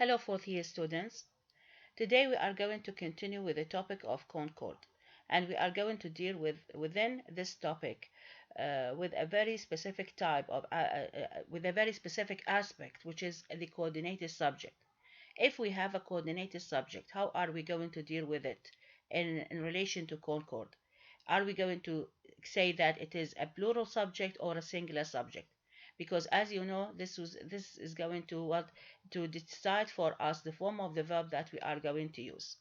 Hello, fourth year students. Today we are going to continue with the topic of Concord, and we are going to deal within this topic with a very specific with a very specific aspect, which is the coordinated subject. If we have a coordinated subject, how are we going to deal with it in relation to Concord? Are we going to say that it is a plural subject or a singular subject? Because as you know, this is going to decide for us the form of the verb that we are going to use.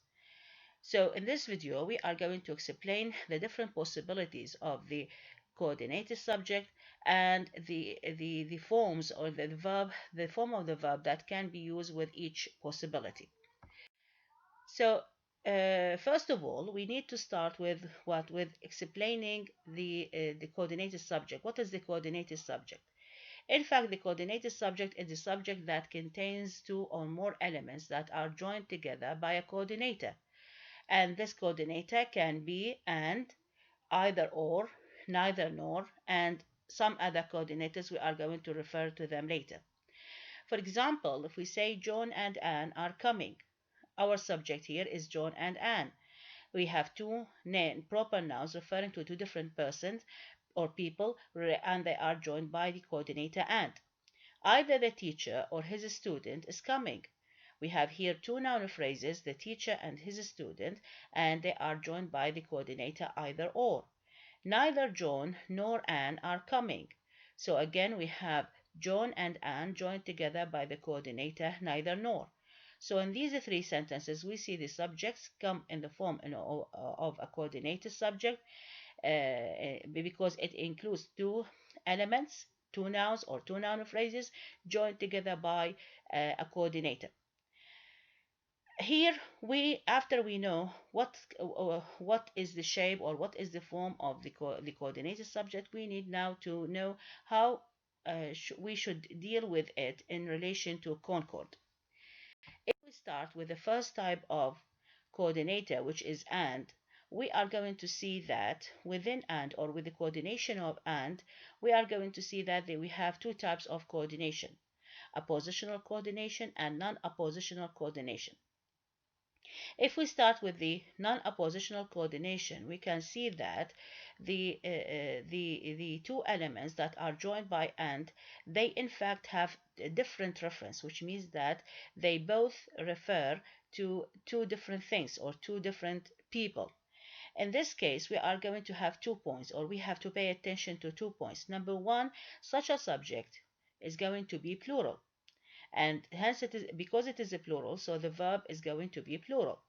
So in this video, we are going to explain the different possibilities of the coordinated subject and the forms or the form of the verb that can be used with each possibility. So first of all, we need to start with explaining the coordinated subject. What is the coordinated subject? In fact, the coordinated subject is the subject that contains two or more elements that are joined together by a coordinator. And this coordinator can be and, either or, neither nor, and some other coordinators. We are going to refer to them later. For example, if we say John and Anne are coming, our subject here is John and Anne. We have two proper nouns referring to two different persons or people, and they are joined by the coordinator and. Either the teacher or his student is coming. We have here two noun phrases, the teacher and his student, and they are joined by the coordinator either or. Neither John nor Anne are coming. So again, we have John and Anne joined together by the coordinator neither nor. So in these three sentences, we see the subjects come in the form of a coordinated subject because it includes two elements, two nouns or two noun phrases joined together by a coordinator. Here after we know what is the shape or what is the form of the coordinated subject, we need now to know how we should deal with it in relation to Concord. If we start with the first type of coordinator, which is and, we are going to see that within and, or with the coordination of and, we are going to see that we have two types of coordination: oppositional coordination and non-oppositional coordination. If we start with the non-oppositional coordination, we can see that the two elements that are joined by and, they in fact have a different reference, which means that they both refer to two different things or two different people. In this case, we are going to have 2 points, or we have to pay attention to 2 points. Number one, such a subject is going to be plural, and hence it is because it is a plural, so the verb is going to be plural.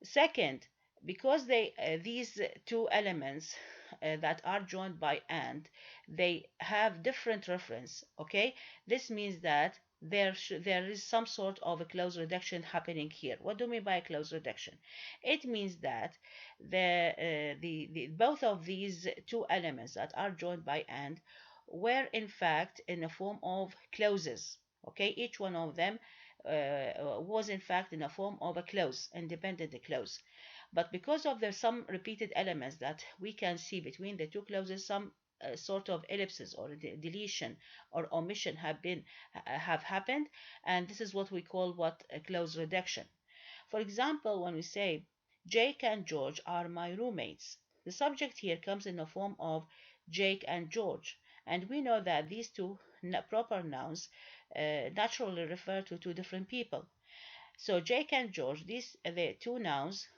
Second, because these two elements that are joined by and, they have different reference. Okay, this means that there is some sort of a clause reduction happening here. What do I mean by clause reduction? It means that the both of these two elements that are joined by and were in fact in a form of clauses. Okay, each one of them was in fact in a form of a clause, independent clause. But because of there's some repeated elements that we can see between the two clauses, some sort of ellipses or deletion or omission have happened, and this is what we call a clause reduction. For example, when we say Jake and George are my roommates, the subject here comes in the form of Jake and George, and we know that these two proper nouns naturally refer to two different people. So Jake and George, these are the two nouns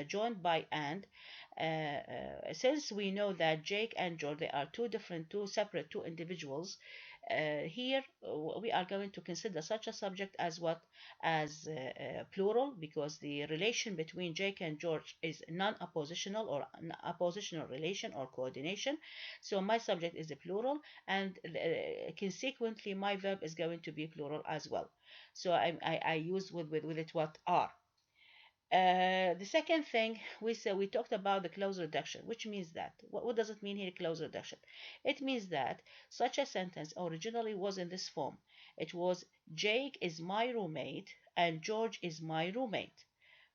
joined by and. Since we know that Jake and George, they are two separate, two individuals, here we are going to consider such a subject as plural, because the relation between Jake and George is non-oppositional or oppositional relation or coordination. So my subject is a plural, and consequently my verb is going to be plural as well. So I use with it what are. The second thing we talked about the clause reduction, which means that what does it mean here, clause reduction? It means that such a sentence originally was in this form. It was Jake is my roommate and George is my roommate.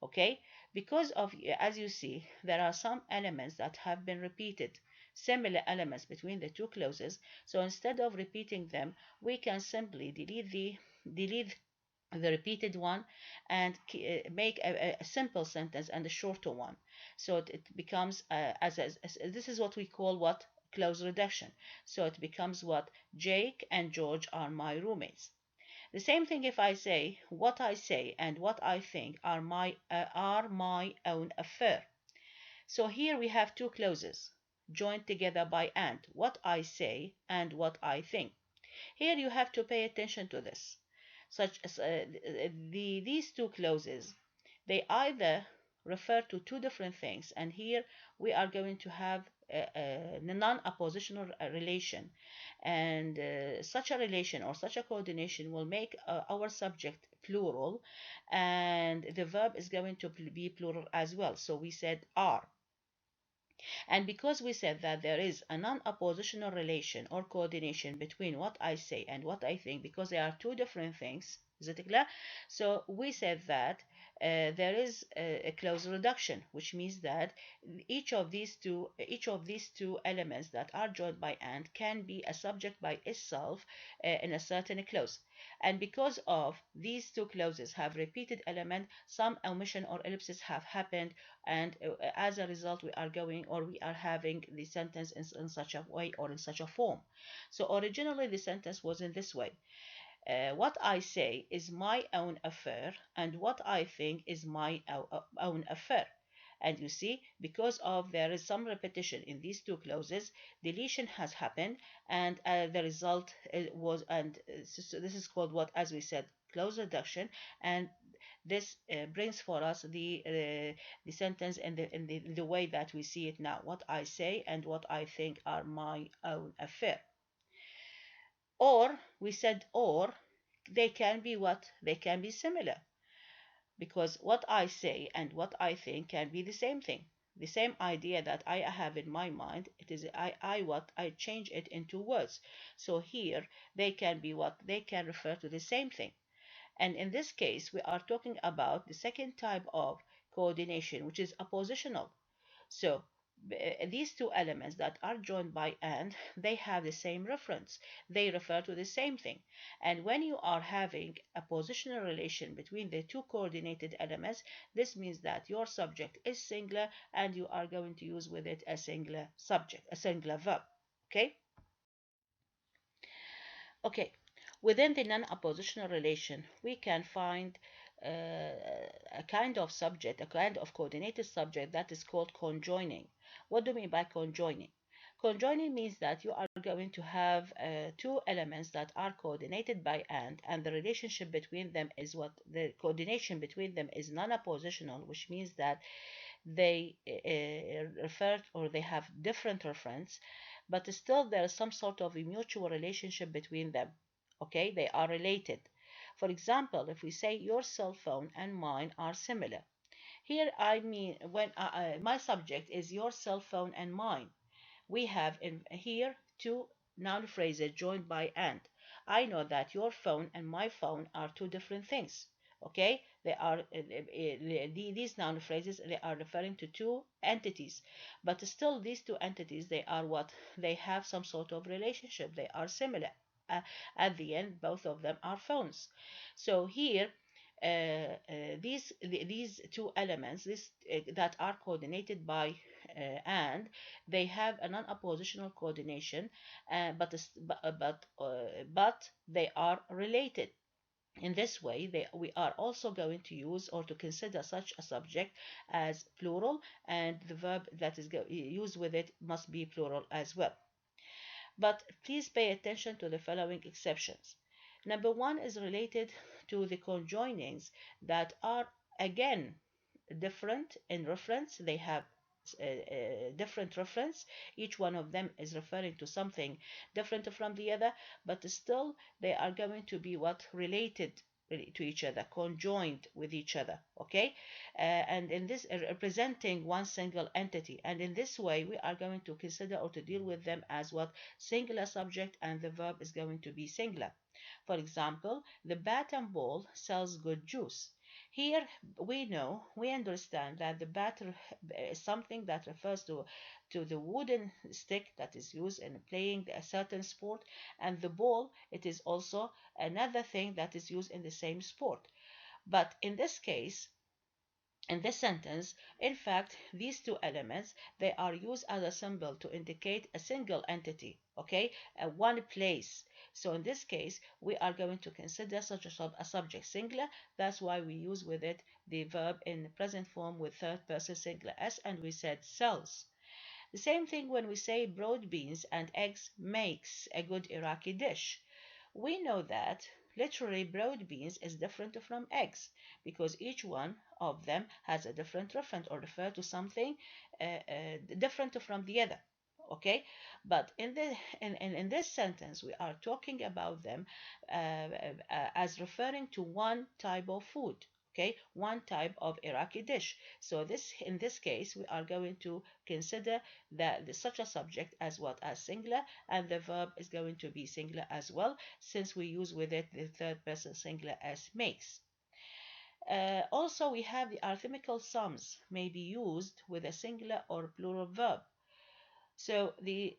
Okay, because of, as you see, there are some elements that have been repeated, similar elements between the two clauses. So instead of repeating them, we can simply delete the repeated one, and make a simple sentence and a shorter one. So it becomes as this is what we call what close reduction. So it becomes what Jake and George are my roommates. The same thing if I say what I say and what I think are my own affair. So here we have two clauses joined together by and, what I say and what I think. Here you have to pay attention to this. Such as these two clauses, they either refer to two different things, and here we are going to have a non-oppositional relation, and such a relation or such a coordination will make our subject plural, and the verb is going to be plural as well. So we said are. And because we said that there is a non-oppositional relation or coordination between what I say and what I think, because they are two different things, is it clear? So we said that there is a close reduction, which means that each of these two elements that are joined by and can be a subject by itself in a certain clause. And because of these two clauses have repeated element, some omission or ellipsis have happened, and as a result we are going or we are having the sentence in such a way or in such a form. So originally the sentence was in this way: what I say is my own affair, and what I think is my own affair. And you see, because of there is some repetition in these two clauses, deletion has happened, and the result was, and so this is called what, as we said, clause reduction, and this brings for us the sentence in the way that we see it now. What I say and what I think are my own affair. Or we said, or they can be what? They can be similar, because what I say and what I think can be the same thing. The same idea that I have in my mind, it is what I change it into words. So here they can be what? They can refer to the same thing. And in this case, we are talking about the second type of coordination, which is oppositional. So these two elements that are joined by and, they have the same reference. They refer to the same thing. And when you are having a positional relation between the two coordinated elements, this means that your subject is singular and you are going to use with it a singular subject, a singular verb. Okay? Okay. Within the non-oppositional relation, we can find a kind of subject, a kind of coordinated subject that is called conjoining. What do I mean by conjoining? Conjoining means that you are going to have two elements that are coordinated by and the relationship between them is what the coordination between them is non-oppositional, which means that they refer or they have different reference, but still there is some sort of a mutual relationship between them. Okay, they are related. For example, if we say your cell phone and mine are similar, here I mean when my subject is your cell phone and mine, we have in here two noun phrases joined by and. I know that your phone and my phone are two different things. Okay, they are these noun phrases, they are referring to two entities, but still these two entities, they are what? They have some sort of relationship. They are similar. Uh, at the end, both of them are phones. So here these two elements that are coordinated by and, they have a non-oppositional coordination, but they are related. In this way, we are also going to use or to consider such a subject as plural, and the verb that is used with it must be plural as well. But please pay attention to the following exceptions. Number one is related to the conjoinings that are again different in reference. They have different reference. Each one of them is referring to something different from the other, but still they are going to be what? Related to each other, conjoined with each other. Okay, and in this representing one single entity, and in this way we are going to consider or to deal with them as what? Singular subject, and the verb is going to be singular. For example, the bat and ball sells good juice. Here we understand that the bat is something that refers to the wooden stick that is used in playing a certain sport, and the ball, it is also another thing that is used in the same sport. But in this case, in this sentence, in fact, these two elements, they are used as a symbol to indicate a single entity, okay, one place. So in this case, we are going to consider such a subject singular. That's why we use with it the verb in the present form with third person singular s, and we said sells. The same thing when we say broad beans and eggs makes a good Iraqi dish. We know that literally broad beans is different from eggs because each one of them has a different referent or refer to something different from the other. Okay, but in this sentence we are talking about them as referring to one type of food. Okay, one type of Iraqi dish. So this in this case we are going to consider that such a subject as what as singular, and the verb is going to be singular as well, since we use with it the third person singular as makes. Also, we have the arithmetical sums may be used with a singular or plural verb. So the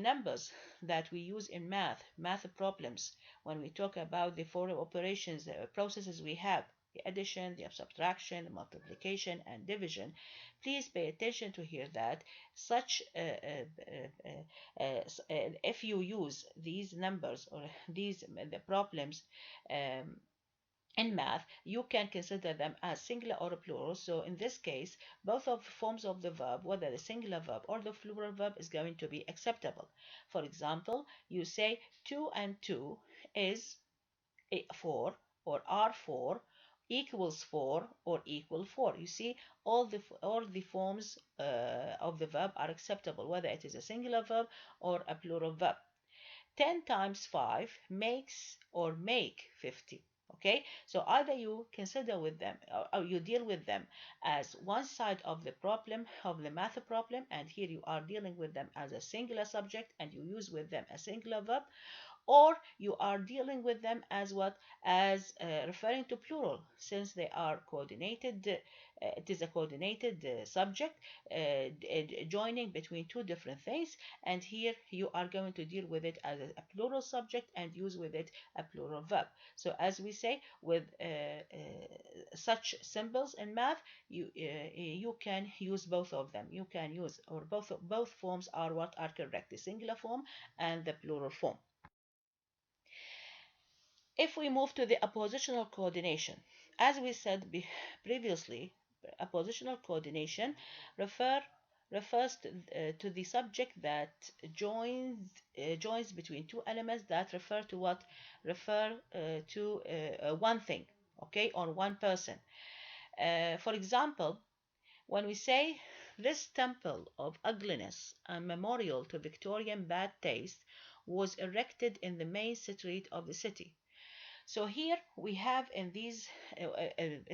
numbers that we use in math problems, when we talk about the four operations, the processes we have, the addition, the subtraction, the multiplication, and division, please pay attention to hear that such if you use these numbers or these the problems um, in math, you can consider them as singular or plural. So in this case, both of the forms of the verb, whether the singular verb or the plural verb, is going to be acceptable. For example, you say 2 and 2 is 4 or are 4 equals 4 or equal 4. You see, all the forms of the verb are acceptable, whether it is a singular verb or a plural verb. 10 times 5 makes or make 50. Okay, so either you consider with them or you deal with them as one side of the problem of the math problem, and here you are dealing with them as a singular subject and you use with them a singular verb, or you are dealing with them as what as referring to plural, since they are coordinated. It is a coordinated subject joining between two different things, and here you are going to deal with it as a plural subject and use with it a plural verb. So as we say with such symbols in math, you can use both of them. You can use, or both forms are what are correct, the singular form and the plural form. If we move to the oppositional coordination, as we said previously, oppositional coordination refer, refers to the subject that joins between two elements that refer to what refer to one thing, okay, or one person. For example, when we say this temple of ugliness, a memorial to Victorian bad taste, was erected in the main street of the city. So here we have in these,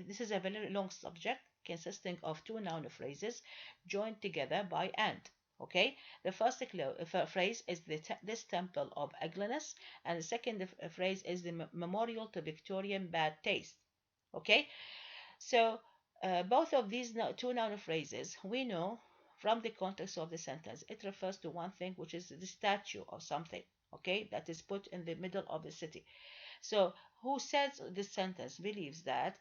this is a very long subject consisting of two noun phrases joined together by and. Okay, the first phrase is this temple of ugliness, and the second phrase is the memorial to Victorian bad taste. Okay, so both of these two noun phrases, we know from the context of the sentence, it refers to one thing, which is the statue of something, okay, that is put in the middle of the city. So who says this sentence believes that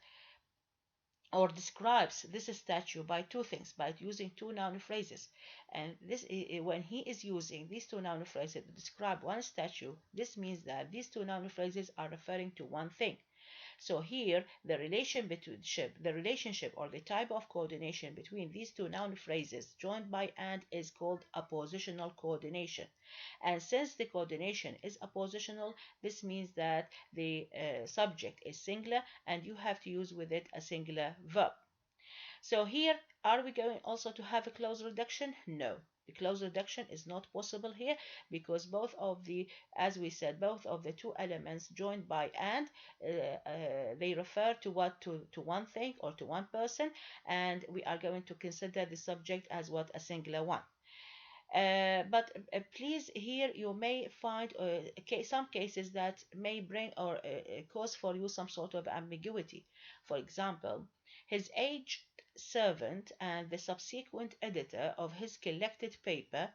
or describes this statue by two things, by using two noun phrases. And this, when he is using these two noun phrases to describe one statue, this means that these two noun phrases are referring to one thing. So here, the relationship or the type of coordination between these two noun phrases joined by and is called oppositional coordination. And since the coordination is oppositional, this means that the subject is singular and you have to use with it a singular verb. So here, are we going also to have a clause reduction? No. The clause reduction is not possible here because both of the, as we said, both of the two elements joined by and, they refer to what? To one thing or to one person, and we are going to consider the subject as what? A singular one. But please, here you may find some cases that may bring or cause for you some sort of ambiguity. For example, his aged servant and the subsequent editor of his collected paper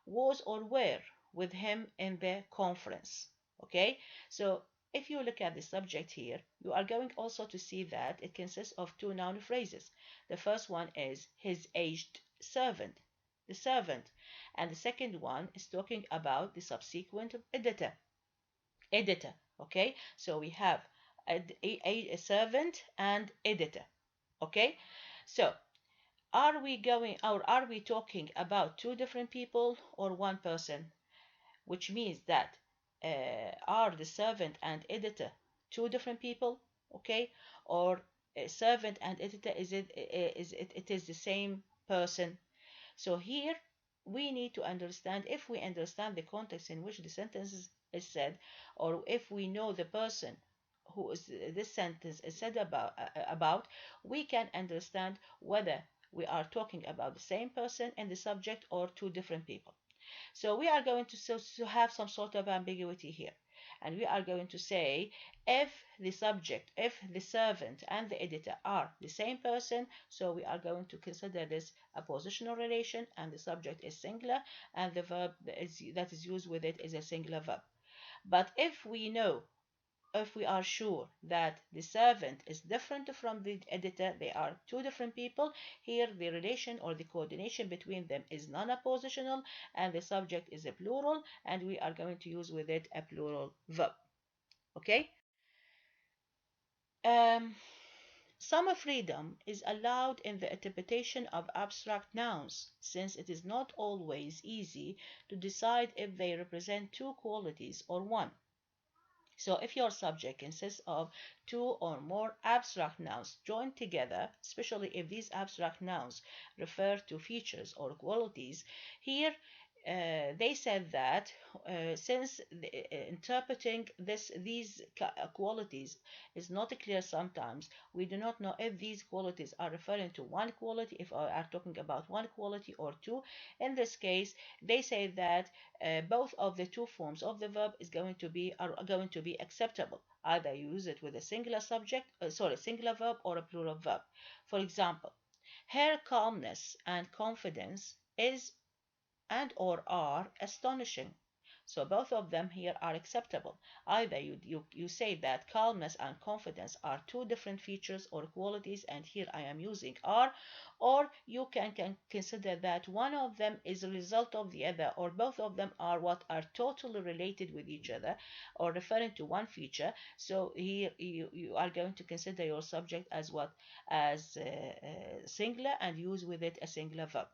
was or were with him in the conference. Okay, so if you look at the subject here, you are going also to see that it consists of two noun phrases. The first one is his aged servant, the servant, and the second one is talking about the subsequent editor. Okay, so we have a servant and editor. Okay, so are we talking about two different people or one person? Which means that are the servant and editor two different people? Okay, or servant and editor, it is the same person? So here we need to understand, if we understand the context in which the sentence is said, or if we know the person who is this sentence is said about, we can understand whether we are talking about the same person in the subject or two different people. So we are going to have some sort of ambiguity here. And we are going to say if the subject, if the servant and the editor are the same person, so we are going to consider this a positional relation and the subject is singular and the verb that is used with it is a singular verb. But if we are sure that the servant is different from the editor, they are two different people, here the relation or the coordination between them is non-oppositional and the subject is a plural, and we are going to use with it a plural verb. Okay? Um, some freedom is allowed in the interpretation of abstract nouns, since it is not always easy to decide if they represent two qualities or one. So if your subject consists of two or more abstract nouns joined together, especially if these abstract nouns refer to features or qualities, here they said that since interpreting these qualities is not clear sometimes, we do not know if these qualities are referring to one quality, if we are talking about one quality or two. In this case, they say that both of the two forms of the verb are going to be acceptable. Either you use it with a singular verb or a plural verb. For example, her calmness and confidence is and or are astonishing. So both of them here are acceptable. Either you say that calmness and confidence are two different features or qualities, and here I am using are, or you can consider that one of them is a result of the other, or both of them are what are totally related with each other or referring to one feature. So here you are going to consider your subject as what? As singular and use with it a singular verb.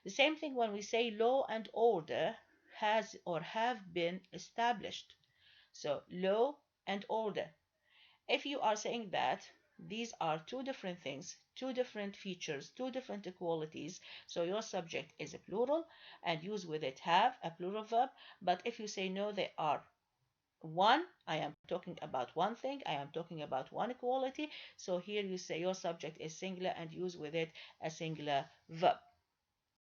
The same thing when we say law and order has or have been established. So law and order. If you are saying that these are two different things, two different features, two different qualities, so your subject is a plural and use with it have, a plural verb. But if you say no, they are one, I am talking about one thing, I am talking about one quality. So here you say your subject is singular and use with it a singular verb.